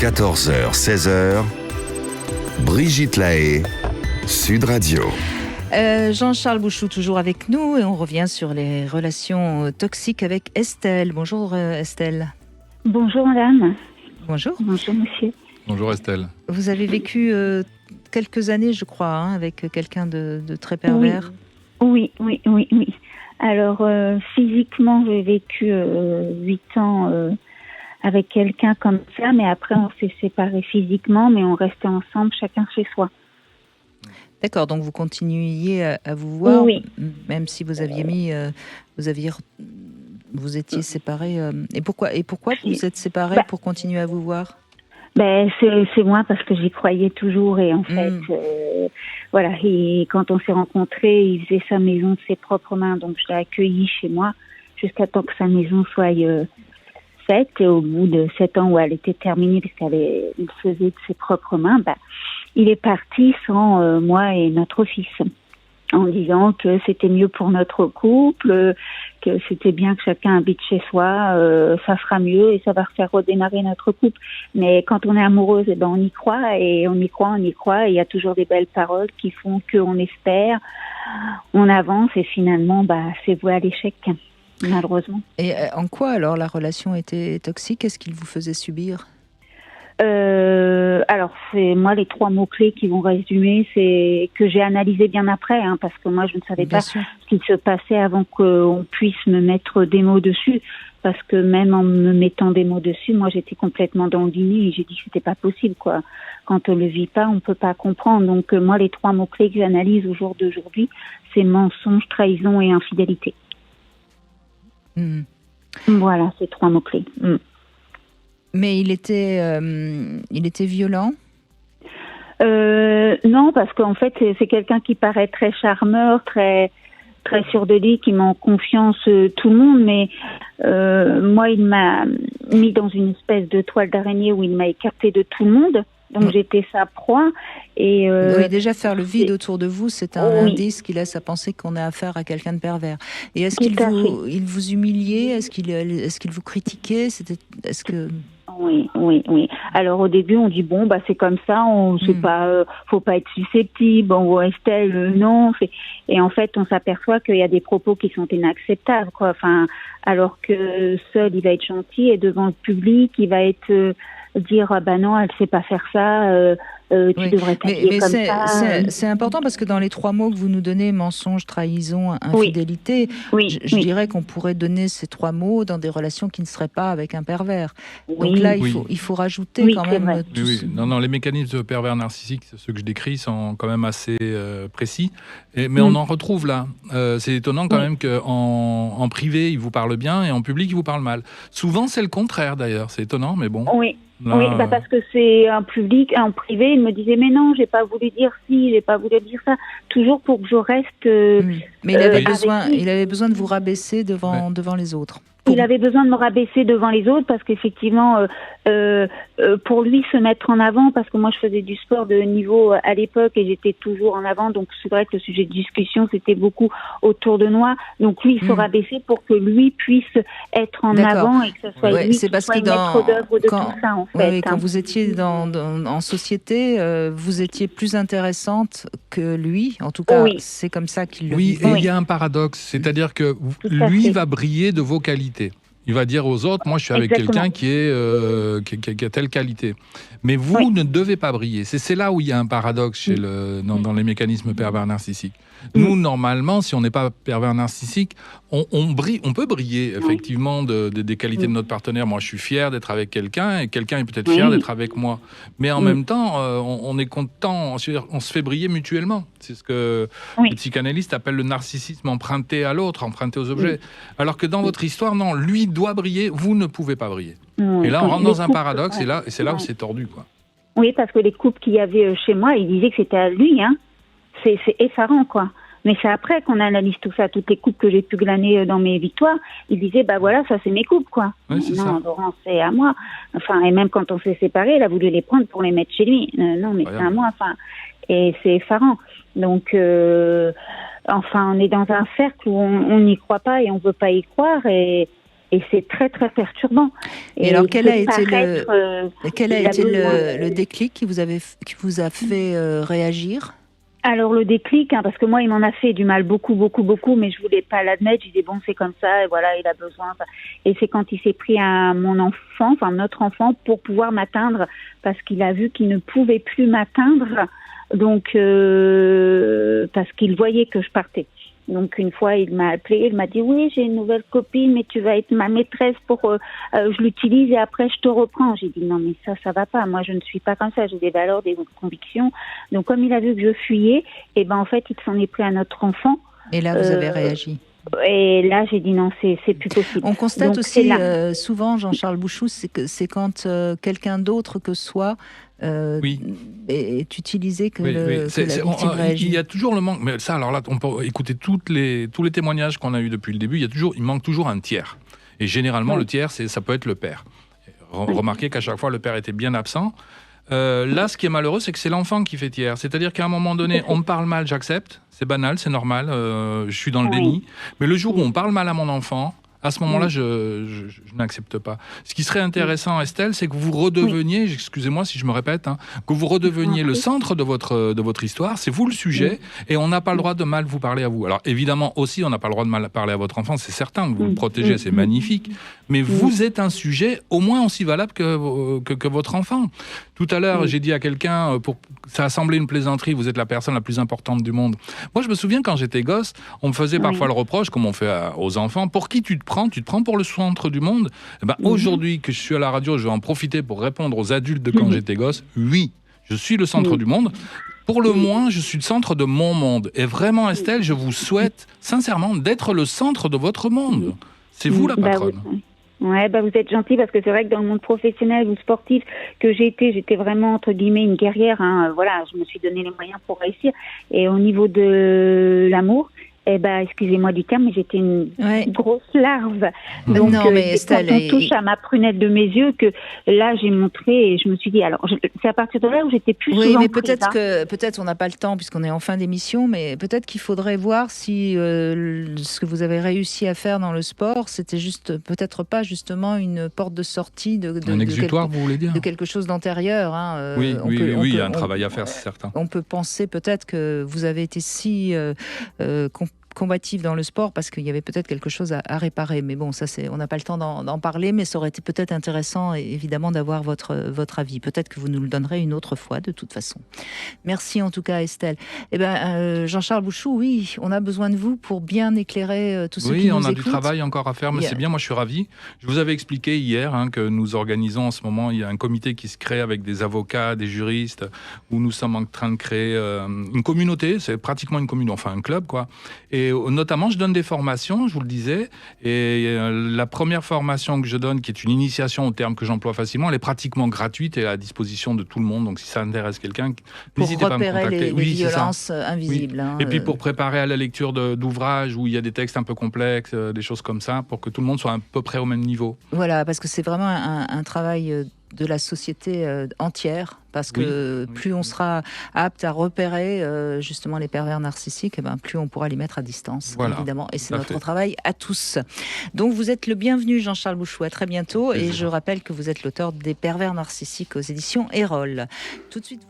14h, 16h, Brigitte Lahaie, Sud Radio. Jean-Charles Bouchou toujours avec nous et on revient sur les relations toxiques avec Estelle. Bonjour Estelle. Bonjour madame. Bonjour. Bonjour monsieur. Bonjour Estelle. Vous avez vécu quelques années je crois avec quelqu'un de très pervers. Oui. Alors physiquement j'ai vécu 8 ans avec quelqu'un comme ça, mais après on s'est séparés physiquement, mais on restait ensemble chacun chez soi. D'accord, donc vous continuiez à vous voir, oui. Même si vous aviez vous étiez séparés. Et pourquoi vous vous êtes séparés pour continuer à vous voir? C'est moi parce que j'y croyais toujours et en fait, voilà. Et quand on s'est rencontrés, il faisait sa maison de ses propres mains, donc je l'ai accueilli chez moi jusqu'à temps que sa maison soit faite. Et au bout de 7 ans où elle était terminée, puisqu'il le faisait de ses propres mains, il est parti sans moi et notre fils, en disant que c'était mieux pour notre couple, que c'était bien que chacun habite chez soi, ça fera mieux et ça va faire redémarrer notre couple. Mais quand on est amoureuse, on y croit et on y croit. Et il y a toujours des belles paroles qui font qu'on espère, on avance et finalement, c'est voué à l'échec, malheureusement. Et en quoi alors la relation était toxique? Qu'est-ce qu'il vous faisait subir? Alors, c'est moi les 3 mots-clés qui vont résumer, c'est que j'ai analysé bien après, parce que moi je ne savais pas ce qui se passait avant qu'on puisse me mettre des mots dessus, parce que même en me mettant des mots dessus, moi j'étais complètement dans le déni et j'ai dit que c'était pas possible, quoi. Quand on le vit pas, on peut pas comprendre. Donc moi les 3 mots-clés que j'analyse au jour d'aujourd'hui, c'est mensonge, trahison et infidélité. Voilà, ces 3 mots-clés. Mais il était violent? Non, parce qu'en fait, c'est quelqu'un qui paraît très charmeur, très très sûr de lui, qui met en confiance tout le monde. Mais moi, il m'a mis dans une espèce de toile d'araignée où il m'a écarté de tout le monde. Donc j'étais sa proie. Et oui, déjà faire le vide autour de vous, c'est un indice qui laisse à penser qu'on a affaire à quelqu'un de pervers. Et est-ce qu'il vous humiliait? Est-ce qu'il vous critiquait? Oui. Alors au début, on dit c'est comme ça, on sait pas, faut pas être susceptible. Estelle, non. Et en fait, on s'aperçoit qu'il y a des propos qui sont inacceptables, quoi. Enfin, alors que seul, il va être gentil et devant le public, il va être dire non, elle sait pas faire ça. Tu devrais t'habiller comme ça. C'est important parce que dans les 3 mots que vous nous donnez, mensonge, trahison, infidélité, je dirais qu'on pourrait donner ces 3 mots dans des relations qui ne seraient pas avec un pervers. Donc là, il faut rajouter quand même. Non, les mécanismes de pervers narcissiques, ceux que je décris, sont quand même assez précis. Mais on en retrouve là. C'est étonnant quand même qu'en privé, il vous parle bien et en public, il vous parle mal. Souvent, c'est le contraire d'ailleurs. C'est étonnant, mais bon. Là, parce que c'est un public, en privé, il me disait mais non, j'ai pas voulu dire ci, j'ai pas voulu dire ça, toujours pour que je reste. Mais il avait besoin de vous rabaisser devant les autres. Il avait besoin de me rabaisser devant les autres parce qu'effectivement, pour lui se mettre en avant, parce que moi je faisais du sport de niveau à l'époque et j'étais toujours en avant, donc c'est vrai que le sujet de discussion c'était beaucoup autour de moi. Donc lui il se rabaissait pour que lui puisse être en avant et que ce soit lui qui soit le maître d'œuvre de tout ça en fait. Oui, quand vous étiez en société, vous étiez plus intéressante que lui. En tout cas, c'est comme ça qu'il le vivait. Oui, et il y a un paradoxe, c'est-à-dire que lui va briller de vos qualités. Il va dire aux autres, moi je suis avec quelqu'un qui a telle qualité. Mais vous ne devez pas briller. C'est là où il y a un paradoxe dans les mécanismes pervers narcissiques. Nous, normalement, si on n'est pas pervers narcissique, on peut briller effectivement des qualités de notre partenaire. Moi, je suis fier d'être avec quelqu'un et quelqu'un est peut-être fier d'être avec moi. Mais en même temps, on est content, on se fait briller mutuellement. C'est ce que les psychanalystes appellent le narcissisme emprunté à l'autre, emprunté aux objets. Alors que dans votre histoire, non, lui doit briller, vous ne pouvez pas briller. Et là, on rentre dans un paradoxe et c'est là où c'est tordu, quoi. Oui, parce que les couples qu'il y avait chez moi, ils disaient que c'était à lui, C'est effarant, quoi. Mais c'est après qu'on analyse tout ça, toutes les coupes que j'ai pu glaner dans mes victoires. Ils disaient, voilà, ça c'est mes coupes, quoi. Oui, c'est ça. Laurent, c'est à moi. Enfin, et même quand on s'est séparés, elle a voulu les prendre pour les mettre chez lui. Non, mais c'est à moi. Enfin, et c'est effarant. Donc, on est dans un cercle où on n'y croit pas et on veut pas y croire. Et Et c'est très, très perturbant. Et alors, quel a été le déclic qui vous a fait réagir ? Alors, le déclic, parce que moi, il m'en a fait du mal beaucoup, mais je voulais pas l'admettre. Je disais, bon, c'est comme ça, et voilà, il a besoin. Et c'est quand il s'est pris à notre enfant, pour pouvoir m'atteindre, parce qu'il a vu qu'il ne pouvait plus m'atteindre, donc, parce qu'il voyait que je partais. Donc une fois, il m'a appelé, il m'a dit oui, j'ai une nouvelle copine, mais tu vas être ma maîtresse pour je l'utilise et après je te reprends. J'ai dit non mais ça va pas. Moi je ne suis pas comme ça. J'ai des valeurs, des convictions. Donc comme il a vu que je fuyais, et ben en fait il s'en est pris à notre enfant. Et là vous avez réagi. Et là, j'ai dit non, c'est plus possible. On constate aussi souvent, Jean-Charles Bouchou, c'est quand quelqu'un d'autre que soi est utilisé que la victime réagit. Il y a toujours le manque. Mais ça, alors là, on peut écouter tous les témoignages qu'on a eus depuis le début. Il manque toujours un tiers. Et généralement, le tiers, ça peut être le père. Remarquez qu'à chaque fois, le père était bien absent. Là, ce qui est malheureux, c'est que c'est l'enfant qui fait tiers. C'est-à-dire qu'à un moment donné, on me parle mal, j'accepte. C'est banal, c'est normal. Je suis dans le déni. Mais le jour où on parle mal à mon enfant, à ce moment-là, je n'accepte pas. Ce qui serait intéressant, Estelle, c'est que vous redeveniez, excusez-moi si je me répète, que vous redeveniez le centre de votre histoire. C'est vous le sujet, et on n'a pas le droit de mal vous parler à vous. Alors évidemment aussi, on n'a pas le droit de mal parler à votre enfant, c'est certain, vous le protégez, c'est magnifique. Mais vous êtes un sujet au moins aussi valable que votre enfant. Tout à l'heure, j'ai dit à quelqu'un, ça a semblé une plaisanterie, vous êtes la personne la plus importante du monde. Moi, je me souviens quand j'étais gosse, on me faisait parfois le reproche, comme on fait aux enfants, pour qui tu te prends pour le centre du monde. Eh ben, aujourd'hui que je suis à la radio, je vais en profiter pour répondre aux adultes de quand j'étais gosse. Oui, je suis le centre du monde. Pour le moins, je suis le centre de mon monde. Et vraiment, Estelle, je vous souhaite sincèrement d'être le centre de votre monde. C'est vous la patronne. Ouais, vous êtes gentil parce que c'est vrai que dans le monde professionnel ou sportif que j'étais vraiment entre guillemets une guerrière. Voilà, je me suis donné les moyens pour réussir. Et au niveau de l'amour, excusez-moi du terme, mais j'étais une grosse larve. Donc, Estelle, quand on touche à ma prunelle de mes yeux, que là, j'ai montré et je me suis dit, alors, c'est à partir de là où j'étais plus souvent mais peut-être on n'a pas le temps puisqu'on est en fin d'émission, mais peut-être qu'il faudrait voir si ce que vous avez réussi à faire dans le sport, c'était peut-être pas justement une porte de sortie un exutoire, vous voulez dire, de quelque chose d'antérieur. Oui, il y a un travail à faire, c'est certain. On peut penser peut-être que vous avez été si combative dans le sport parce qu'il y avait peut-être quelque chose à réparer. Mais bon, ça on n'a pas le temps d'en parler, mais ça aurait été peut-être intéressant évidemment d'avoir votre avis. Peut-être que vous nous le donnerez une autre fois de toute façon. Merci en tout cas Estelle. Jean-Charles Bouchou, oui, on a besoin de vous pour bien éclairer tous ceux qui nous écoutent. Oui, on a du travail encore à faire, mais c'est bien, moi je suis ravi. Je vous avais expliqué hier que nous organisons en ce moment, il y a un comité qui se crée avec des avocats, des juristes, où nous sommes en train de créer une communauté, c'est pratiquement une communauté, enfin un club quoi. Et notamment, je donne des formations, je vous le disais, et la première formation que je donne, qui est une initiation au terme que j'emploie facilement, elle est pratiquement gratuite et à disposition de tout le monde. Donc, si ça intéresse quelqu'un, n'hésitez pas à me contacter. Pour repérer les violences invisibles. Et puis, pour préparer à la lecture d'ouvrages où il y a des textes un peu complexes, des choses comme ça, pour que tout le monde soit à peu près au même niveau. Voilà, parce que c'est vraiment un travail de la société entière, parce que plus on sera apte à repérer justement les pervers narcissiques, plus on pourra les mettre à distance, évidemment. Et c'est notre travail à tous. Donc vous êtes le bienvenu, Jean-Charles Bouchou. À très bientôt. Et je rappelle que vous êtes l'auteur des Pervers narcissiques aux éditions Erol. Tout de suite.